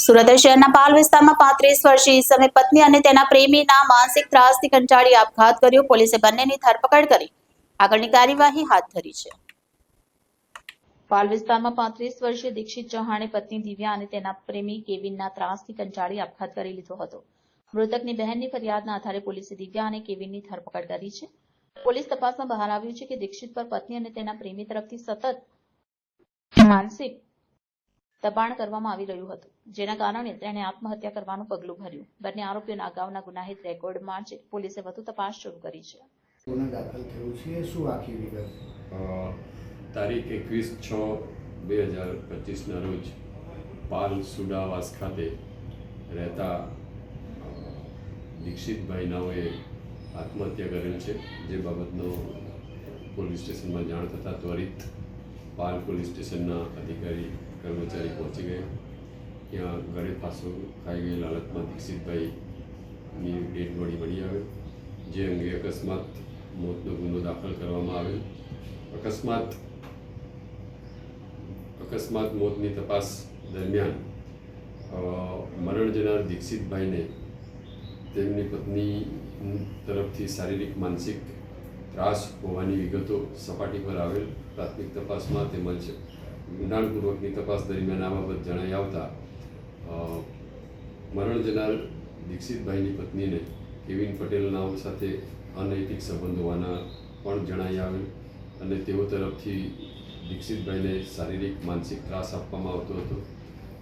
સુરત શહેરના પાલ વિસ્તારમાં 35 વર્ષીય ઈસમે પત્ની અને તેના પ્રેમીના માનસિક ત્રાસથી કંટાળી આપઘાત કર્યો. પોલીસે બંનેની ધરપકડ કરી આગળની કાર્યવાહી હાથ ધરી છે. પાલ વિસ્તારમાં 35 વર્ષીય દીક્ષિત ચૌહાણે પત્ની દિવ્યા અને તેના પ્રેમી કેવિનના ત્રાસથી કંટાળી આપઘાત કરી લીધો હતો. મૃતકની બહેનની ફરિયાદના આધારે પોલીસે દિવ્યા અને કેવિનની ધરપકડ કરી છે. પોલીસ તપાસમાં બહાર આવ્યું છે કે દીક્ષિત પર પત્ની અને તેના પ્રેમી તરફથી સતત માનસિક દબાણ કરવામાં આવી રહ્યું હતું, જેના કારણે તેણે આત્મહત્યા કરવાનું પગલું ભર્યું. બંને આરોપીઓના અગાઉના ગુનાહિત રેકોર્ડમાં જ પોલીસે વધુ તપાસ શરૂ કરી છે. ગુનો દાખલ થયો છે. શું આખી વિગત? તારીખ 21/6/2025ના રોજ પાલ સુડાવાસ ખાતે રહેતા દીક્ષિતભાઈ નાઓએ આત્મહત્યા કરેલ છે, જે બાબતનો પોલીસ સ્ટેશનમાં જાણ થતાં ત્વરિત પાલ પોલીસ સ્ટેશનના અધિકારી કર્મચારી પહોંચી ગયા. ત્યાં ગળે ફાંસો ખાઈ ગયેલ હાલતમાં દીક્ષિતભાઈની ડેડ બોડી મળી આવે, જે અંગે અકસ્માત મોતનો ગુનો દાખલ કરવામાં આવેલ. અકસ્માત મોતની તપાસ દરમિયાન મરણ જનાર દીક્ષિતભાઈને તેમની પત્ની તરફથી શારીરિક માનસિક ત્રાસ હોવાની વિગતો સપાટી પર આવેલ. પ્રાથમિક તપાસમાં તેમજ ઊંડાણપૂર્વકની તપાસ દરમિયાન આ બાબત જણાઈ આવતા મરણ જનાર દીક્ષિતભાઈની પત્નીને કેવિન પટેલ નામ સાથે અનૈતિક સંબંધ હોવાના પણ જણાઈ આવેલ અને તેઓ તરફથી દીક્ષિતભાઈને શારીરિક માનસિક ત્રાસ આપવામાં આવતો હતો.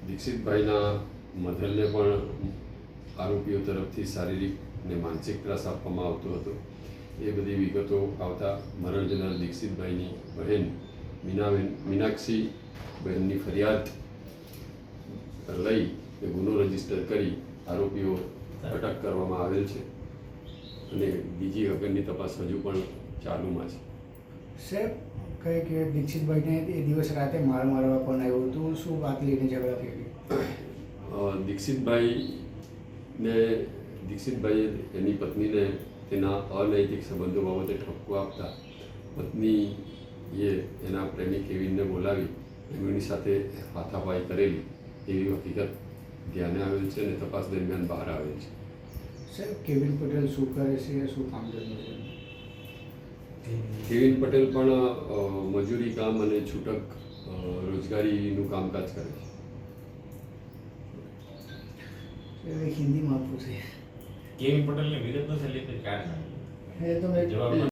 દીક્ષિતભાઈના મધરને પણ આરોપીઓ તરફથી શારીરિક ને માનસિક ત્રાસ આપવામાં આવતો હતો. એ બધી વિગતો આવતા મરણ જનાર દીક્ષિતભાઈની બહેન મીનાક્ષી બહેનની ફરિયાદ લઈ ગુનો રજીસ્ટર કરી આરોપીઓ અટક કરવામાં આવેલ છે અને બીજી આગળની તપાસ હજુ પણ ચાલુમાં છે. સાહેબ, કહે કે દીક્ષિતભાઈને એ દિવસ રાતે મારવા પણ આવ્યું હતું. શું વાત લઈને ઝઘડા થઈ ગઈ? દીક્ષિતભાઈએ એની પત્નીને તેના અનૈતિક સંબંધો બાબતે ઠપકો આપતા પત્નીએ એના પ્રેમી કેવિનને બોલાવી એમની સાથે હાથાપાઈ કરેલી એવી હકીકત ધ્યાને આવેલ છે અને તપાસ દરમિયાન બહાર આવેલ છે. સાહેબ, કેવિન પટેલ શું કરે છે? શું કામ કરે છે? કેવિન પટેલ પણ મજૂરી કામ અને છૂટક રોજગારીનું કામકાજ કરે છે. હિન્દીમાં પૂછે. કેવિન પટેલની વિગત નથી, એટલે એ તો મેં જવાબ